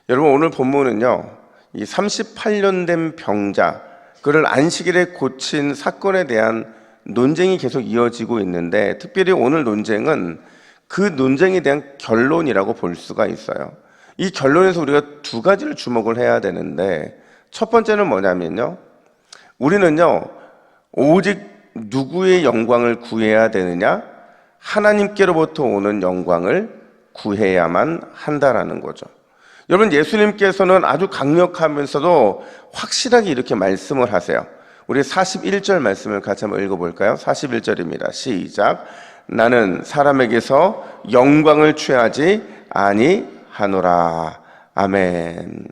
여러분, 오늘 본문은요, 이 38년 된 병자, 그를 안식일에 고친 사건에 대한 논쟁이 계속 이어지고 있는데, 특별히 오늘 논쟁은 그 논쟁에 대한 결론이라고 볼 수가 있어요. 이 결론에서 우리가 두 가지를 주목을 해야 되는데, 첫 번째는 뭐냐면요, 우리는요, 오직 누구의 영광을 구해야 되느냐? 하나님께로부터 오는 영광을 구해야만 한다라는 거죠. 여러분, 예수님께서는 아주 강력하면서도 확실하게 이렇게 말씀을 하세요. 우리 41절 말씀을 같이 한번 읽어볼까요? 41절입니다. 시작. 나는 사람에게서 영광을 취하지 아니하노라. 아멘.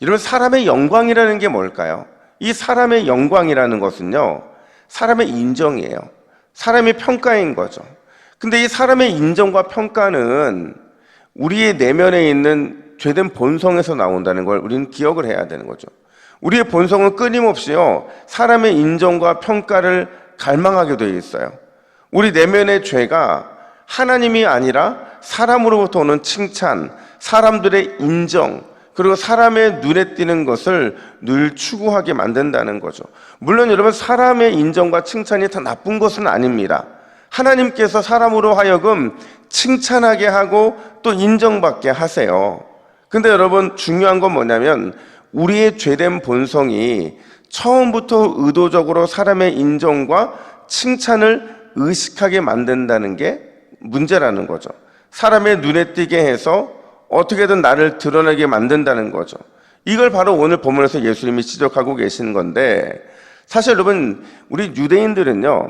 여러분, 사람의 영광이라는 게 뭘까요? 이 사람의 영광이라는 것은요, 사람의 인정이에요. 사람의 평가인 거죠. 근데 이 사람의 인정과 평가는 우리의 내면에 있는 죄된 본성에서 나온다는 걸 우리는 기억을 해야 되는 거죠. 우리의 본성은 끊임없이요, 사람의 인정과 평가를 갈망하게 되어 있어요. 우리 내면의 죄가 하나님이 아니라 사람으로부터 오는 칭찬, 사람들의 인정, 그리고 사람의 눈에 띄는 것을 늘 추구하게 만든다는 거죠. 물론 여러분, 사람의 인정과 칭찬이 다 나쁜 것은 아닙니다. 하나님께서 사람으로 하여금 칭찬하게 하고 또 인정받게 하세요. 근데 여러분, 중요한 건 뭐냐면 우리의 죄된 본성이 처음부터 의도적으로 사람의 인정과 칭찬을 의식하게 만든다는 게 문제라는 거죠. 사람의 눈에 띄게 해서 어떻게든 나를 드러내게 만든다는 거죠. 이걸 바로 오늘 본문에서 예수님이 지적하고 계신 건데, 사실 여러분, 우리 유대인들은요,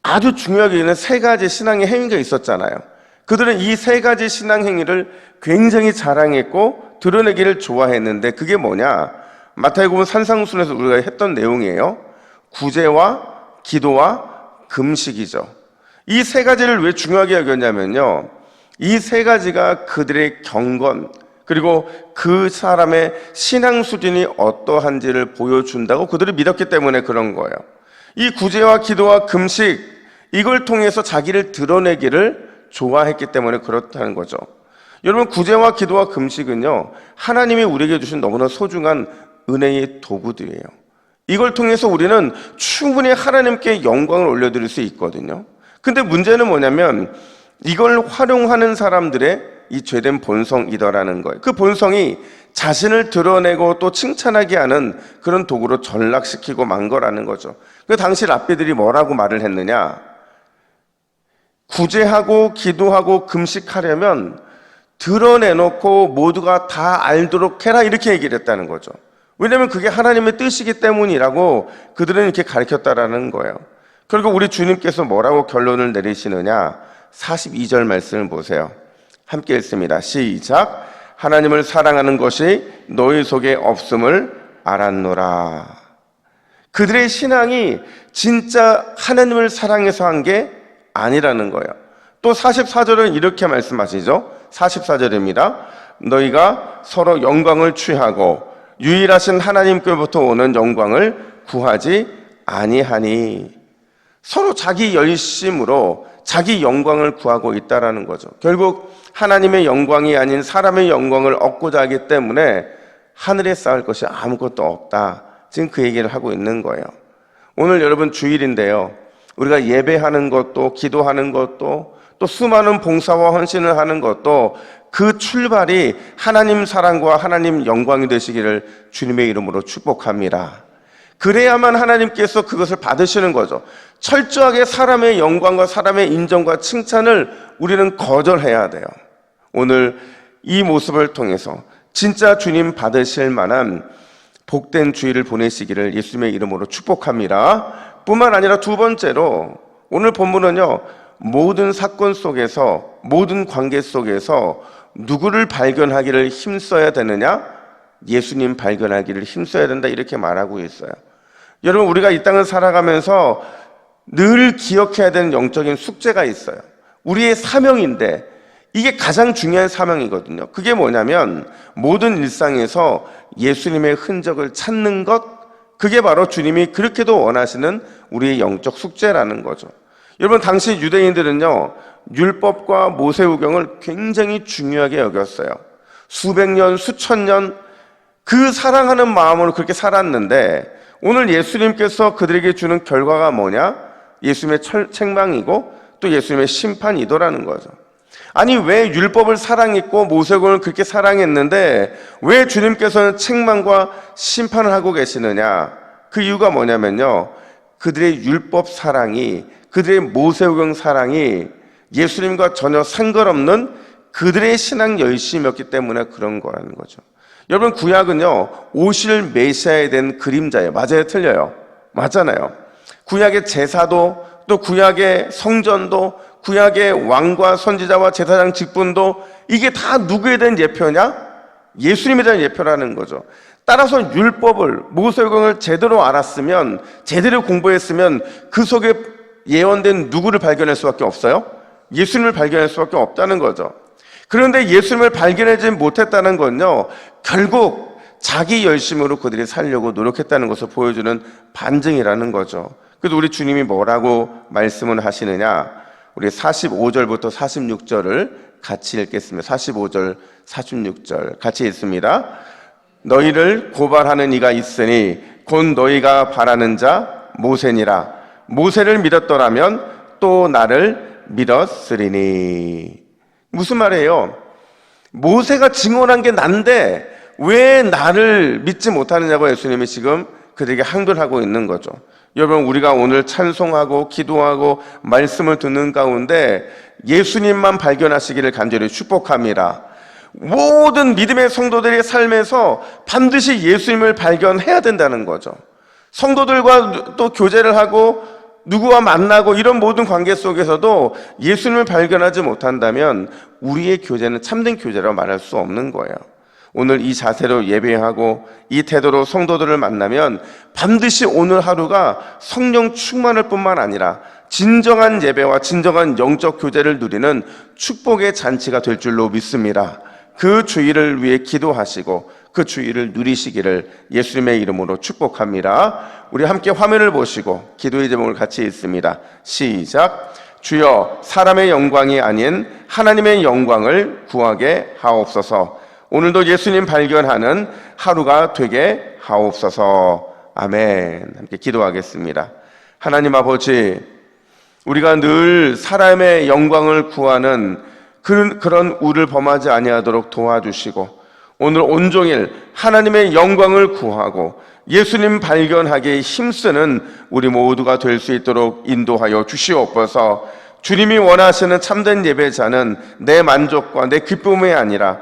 아주 중요하게 여기는 세 가지 신앙의 행위가 있었잖아요. 그들은 이 세 가지 신앙 행위를 굉장히 자랑했고 드러내기를 좋아했는데, 그게 뭐냐? 마태복음 산상수훈에서 우리가 했던 내용이에요. 구제와 기도와 금식이죠. 이 세 가지를 왜 중요하게 여겼냐면요, 이 세 가지가 그들의 경건, 그리고 그 사람의 신앙 수준이 어떠한지를 보여준다고 그들이 믿었기 때문에 그런 거예요. 이 구제와 기도와 금식, 이걸 통해서 자기를 드러내기를 좋아했기 때문에 그렇다는 거죠. 여러분, 구제와 기도와 금식은요, 하나님이 우리에게 주신 너무나 소중한 은혜의 도구들이에요. 이걸 통해서 우리는 충분히 하나님께 영광을 올려드릴 수 있거든요. 근데 문제는 뭐냐면 이걸 활용하는 사람들의 이 죄된 본성이더라는 거예요. 그 본성이 자신을 드러내고 또 칭찬하게 하는 그런 도구로 전락시키고 만 거라는 거죠. 그 당시 랍비들이 뭐라고 말을 했느냐? 구제하고 기도하고 금식하려면 드러내놓고 모두가 다 알도록 해라, 이렇게 얘기를 했다는 거죠. 왜냐하면 그게 하나님의 뜻이기 때문이라고 그들은 이렇게 가르쳤다라는 거예요. 그리고 우리 주님께서 뭐라고 결론을 내리시느냐? 42절 말씀을 보세요. 함께 읽습니다. 시작. 하나님을 사랑하는 것이 너희 속에 없음을 알았노라. 그들의 신앙이 진짜 하나님을 사랑해서 한 게 아니라는 거예요. 또 44절은 이렇게 말씀하시죠. 44절입니다. 너희가 서로 영광을 취하고 유일하신 하나님께로부터 오는 영광을 구하지 아니하니. 서로 자기 열심으로 자기 영광을 구하고 있다라는 거죠. 결국 하나님의 영광이 아닌 사람의 영광을 얻고자 하기 때문에 하늘에 쌓을 것이 아무것도 없다. 지금 그 얘기를 하고 있는 거예요. 오늘 여러분 주일인데요, 우리가 예배하는 것도, 기도하는 것도, 또 수많은 봉사와 헌신을 하는 것도 그 출발이 하나님 사랑과 하나님 영광이 되시기를 주님의 이름으로 축복합니다. 그래야만 하나님께서 그것을 받으시는 거죠. 철저하게 사람의 영광과 사람의 인정과 칭찬을 우리는 거절해야 돼요. 오늘 이 모습을 통해서 진짜 주님 받으실 만한 복된 주일을 보내시기를 예수님의 이름으로 축복합니다. 뿐만 아니라 두 번째로, 오늘 본문은요, 모든 사건 속에서, 모든 관계 속에서 누구를 발견하기를 힘써야 되느냐? 예수님 발견하기를 힘써야 된다, 이렇게 말하고 있어요. 여러분, 우리가 이 땅을 살아가면서 늘 기억해야 되는 영적인 숙제가 있어요. 우리의 사명인데 이게 가장 중요한 사명이거든요. 그게 뭐냐면 모든 일상에서 예수님의 흔적을 찾는 것, 그게 바로 주님이 그렇게도 원하시는 우리의 영적 숙제라는 거죠. 여러분, 당시 유대인들은요, 율법과 모세우경을 굉장히 중요하게 여겼어요. 수백 년, 수천 년 그 사랑하는 마음으로 그렇게 살았는데 오늘 예수님께서 그들에게 주는 결과가 뭐냐? 예수님의 책망이고 또 예수님의 심판이더라는 거죠. 아니 왜 율법을 사랑했고 모세군을 그렇게 사랑했는데 왜 주님께서는 책망과 심판을 하고 계시느냐? 그 이유가 뭐냐면요, 그들의 율법 사랑이, 그들의 모세오경 사랑이 예수님과 전혀 상관없는 그들의 신앙 열심이었기 때문에 그런 거라는 거죠. 여러분, 구약은요 오실 메시아에 대한 그림자예요. 맞아요? 틀려요? 맞잖아요. 구약의 제사도 또 구약의 성전도 구약의 왕과 선지자와 제사장 직분도 이게 다 누구에 대한 예표냐? 예수님에 대한 예표라는 거죠. 따라서 율법을, 모세오경을 제대로 알았으면, 제대로 공부했으면 그 속에 예언된 누구를 발견할 수밖에 없어요? 예수님을 발견할 수밖에 없다는 거죠. 그런데 예수님을 발견하지 못했다는 건요, 결국 자기 열심으로 그들이 살려고 노력했다는 것을 보여주는 반증이라는 거죠. 그래서 우리 주님이 뭐라고 말씀을 하시느냐? 우리 45절부터 46절을 같이 읽겠습니다. 45절, 46절 같이 읽습니다. 너희를 고발하는 이가 있으니 곧 너희가 바라는 자 모세니라. 모세를 믿었더라면 또 나를 믿었으리니. 무슨 말이에요? 모세가 증언한 게 난데 왜 나를 믿지 못하느냐고 예수님이 지금 그들에게 항변하고 있는 거죠. 여러분, 우리가 오늘 찬송하고 기도하고 말씀을 듣는 가운데 예수님만 발견하시기를 간절히 축복합니다. 모든 믿음의 성도들의 삶에서 반드시 예수님을 발견해야 된다는 거죠. 성도들과 또 교제를 하고 누구와 만나고 이런 모든 관계 속에서도 예수님을 발견하지 못한다면 우리의 교제는 참된 교제라고 말할 수 없는 거예요. 오늘 이 자세로 예배하고 이 태도로 성도들을 만나면 반드시 오늘 하루가 성령 충만할 뿐만 아니라 진정한 예배와 진정한 영적 교제를 누리는 축복의 잔치가 될 줄로 믿습니다. 그 주의를 위해 기도하시고 그 주의를 누리시기를 예수님의 이름으로 축복합니다. 우리 함께 화면을 보시고 기도의 제목을 같이 읽습니다. 시작. 주여, 사람의 영광이 아닌 하나님의 영광을 구하게 하옵소서. 오늘도 예수님 발견하는 하루가 되게 하옵소서. 아멘. 함께 기도하겠습니다. 하나님 아버지, 우리가 늘 사람의 영광을 구하는 그런 우를 범하지 아니하도록 도와주시고 오늘 온종일 하나님의 영광을 구하고 예수님 발견하기에 힘쓰는 우리 모두가 될 수 있도록 인도하여 주시옵소서. 주님이 원하시는 참된 예배자는 내 만족과 내 기쁨이 아니라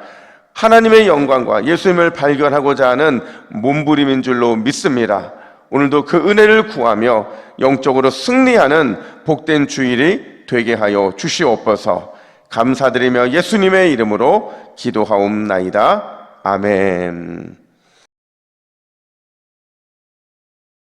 하나님의 영광과 예수님을 발견하고자 하는 몸부림인 줄로 믿습니다. 오늘도 그 은혜를 구하며 영적으로 승리하는 복된 주일이 되게 하여 주시옵소서. 감사드리며 예수님의 이름으로 기도하옵나이다. 아멘.